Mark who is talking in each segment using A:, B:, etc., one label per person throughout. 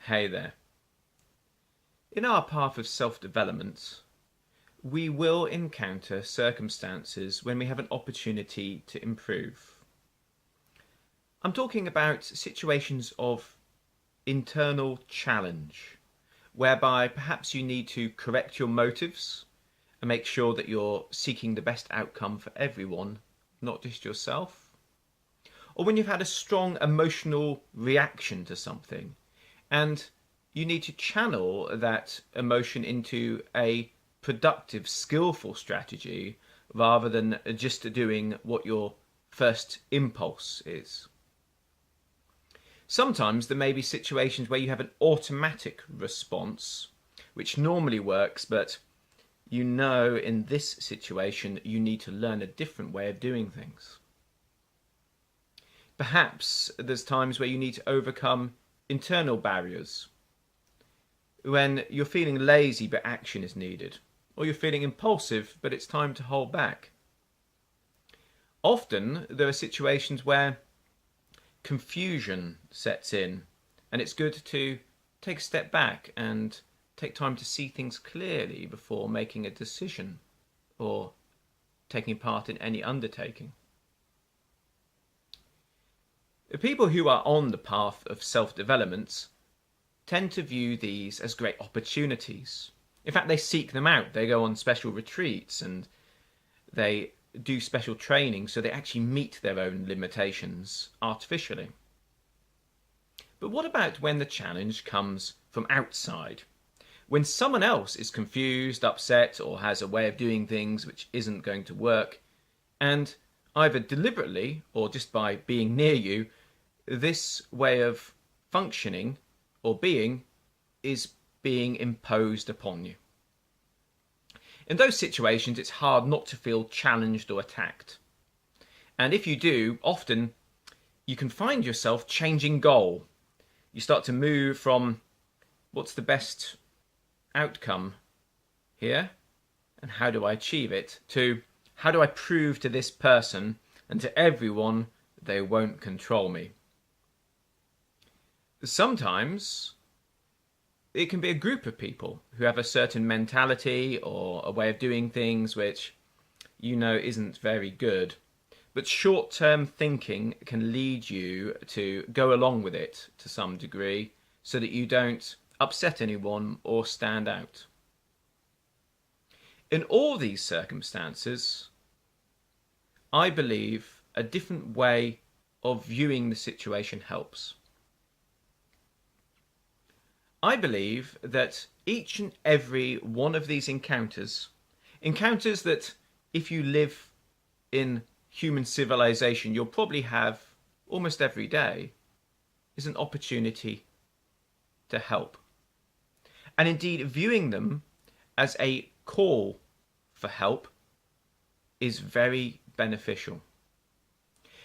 A: Hey there. In our path of self-development, we will encounter circumstances when we have an opportunity to improve. I'm talking about situations of internal challenge, whereby perhaps you need to correct your motives and make sure that you're seeking the best outcome for everyone, not just yourself. Or when you've had a strong emotional reaction to something and you need to channel that emotion into a productive, skillful strategy rather than just doing what your first impulse is. Sometimes there may be situations where you have an automatic response, which normally works, but you know in this situation you need to learn a different way of doing things. Perhaps there's times where you need to overcome internal barriers, when you're feeling lazy but action is needed, or you're feeling impulsive but it's time to hold back. Often there are situations where confusion sets in, and it's good to take a step back and take time to see things clearly before making a decision or taking part in any undertaking. The people who are on the path of self-development tend to view these as great opportunities. In fact, they seek them out. They go on special retreats and they do special training so they actually meet their own limitations artificially. But what about when the challenge comes from outside? When someone else is confused, upset, or has a way of doing things which isn't going to work, and either deliberately or just by being near you, this way of functioning or being is being imposed upon you. In those situations, it's hard not to feel challenged or attacked. And if you do, often you can find yourself changing goal. You start to move from what's the best outcome here and how do I achieve it, to how do I prove to this person and to everyone they won't control me. Sometimes it can be a group of people who have a certain mentality or a way of doing things which you know isn't very good, but short-term thinking can lead you to go along with it to some degree so that you don't upset anyone or stand out. In all these circumstances, I believe a different way of viewing the situation helps. I believe that each and every one of these encounters that if you live in human civilization you'll probably have almost every day, is an opportunity to help. And indeed, viewing them as a call for help is very beneficial.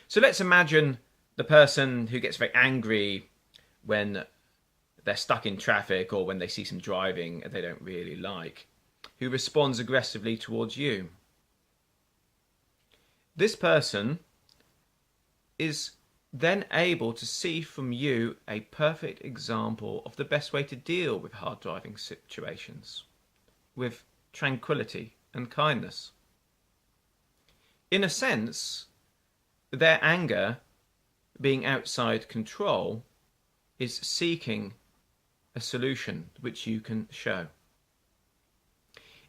A: So let's imagine the person who gets very angry when they're stuck in traffic or when they see some driving they don't really like, who responds aggressively towards you. This person is then able to see from you a perfect example of the best way to deal with hard driving situations, with tranquility and kindness. In a sense, their anger, being outside control, is seeking a solution which you can show.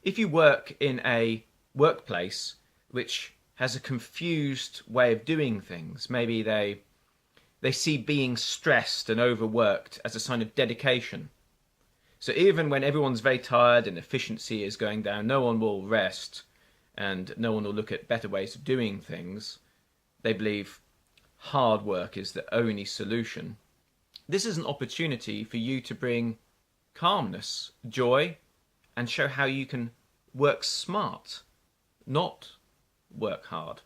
A: If you work in a workplace which has a confused way of doing things, maybe they see being stressed and overworked as a sign of dedication. So even when everyone's very tired and efficiency is going down, no one will rest and no one will look at better ways of doing things. They believe hard work is the only solution. This is an opportunity for you to bring calmness, joy, and show how you can work smart, not work hard.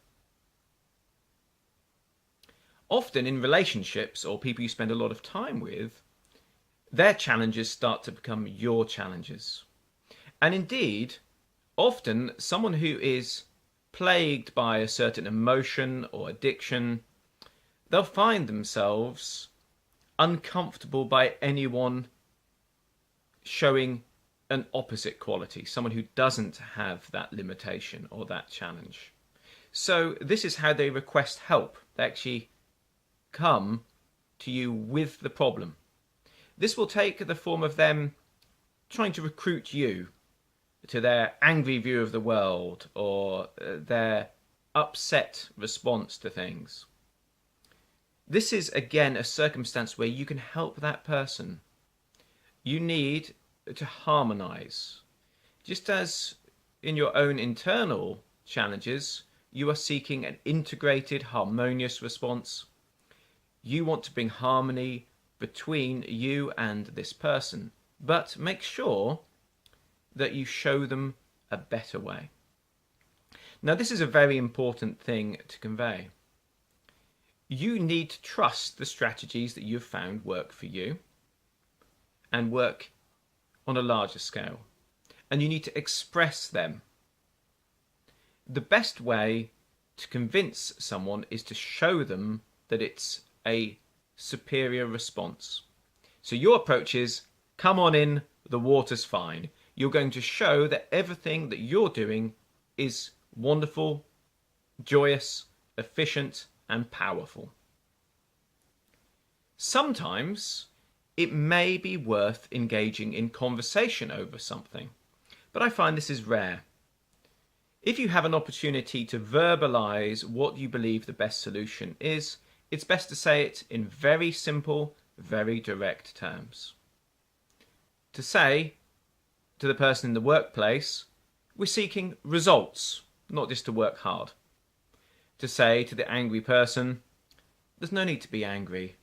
A: Often in relationships or people you spend a lot of time with, their challenges start to become your challenges. And indeed, often someone who is plagued by a certain emotion or addiction, they'll find themselves uncomfortable by anyone showing an opposite quality, someone who doesn't have that limitation or that challenge. So this is how they request help. They actually come to you with the problem. This will take the form of them trying to recruit you to their angry view of the world or their upset response to things. This is again a circumstance where you can help that person. You need to harmonize. Just as in your own internal challenges, you are seeking an integrated, harmonious response. You want to bring harmony between you and this person, but make sure that you show them a better way. Now, this is a very important thing to convey. You need to trust the strategies that you've found work for you and work on a larger scale, and you need to express them. The best way to convince someone is to show them that it's a superior response. So your approach is, come on in, the water's fine. You're going to show that everything that you're doing is wonderful, joyous, efficient, and powerful. Sometimes it may be worth engaging in conversation over something, but I find this is rare. If you have an opportunity to verbalize what you believe the best solution is, it's best to say it in very simple, very direct terms. To say to the person in the workplace, we're seeking results, not just to work hard. To say to the angry person, there's no need to be angry.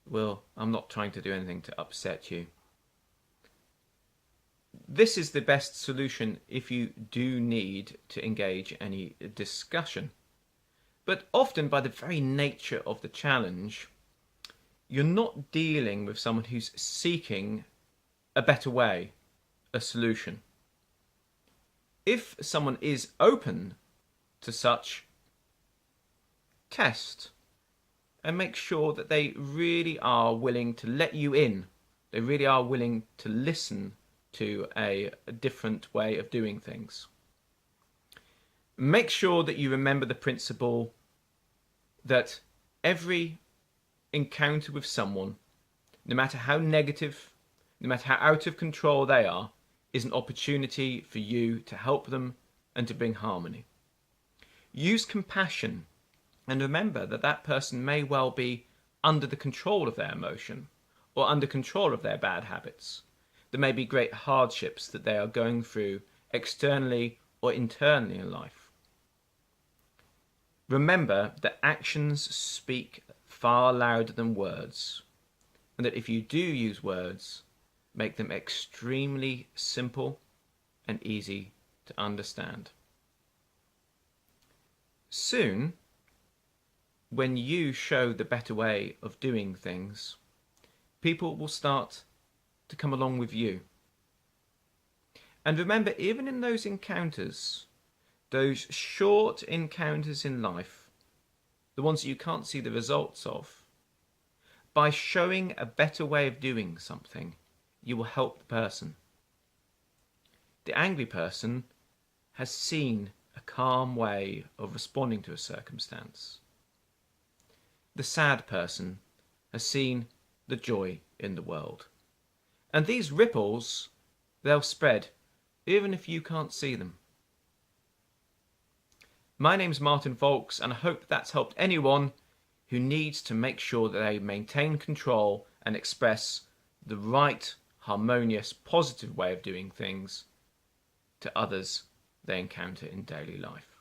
A: Well, I'm not trying to do anything to upset you. This is the best solution if you do need to engage any discussion. But often, by the very nature of the challenge, you're not dealing with someone who's seeking a better way, a solution. If someone is open to such, test and make sure that they really are willing to let you in. They really are willing to listen to a different way of doing things. Make sure that you remember the principle that every encounter with someone, no matter how negative, no matter how out of control they are, is an opportunity for you to help them and to bring harmony. Use compassion and remember that that person may well be under the control of their emotion or under control of their bad habits. There may be great hardships that they are going through externally or internally in life. Remember that actions speak far louder than words, and that if you do use words, make them extremely simple and easy to understand. Soon, when you show the better way of doing things, people will start to come along with you. And remember, even in those encounters, those short encounters in life, the ones that you can't see the results of, by showing a better way of doing something, you will help the person. The angry person has seen a calm way of responding to a circumstance. The sad person has seen the joy in the world. And these ripples, they'll spread, even if you can't see them. My name's Martin Faulks, and I hope that's helped anyone who needs to make sure that they maintain control and express the right, harmonious, positive way of doing things to others they encounter in daily life.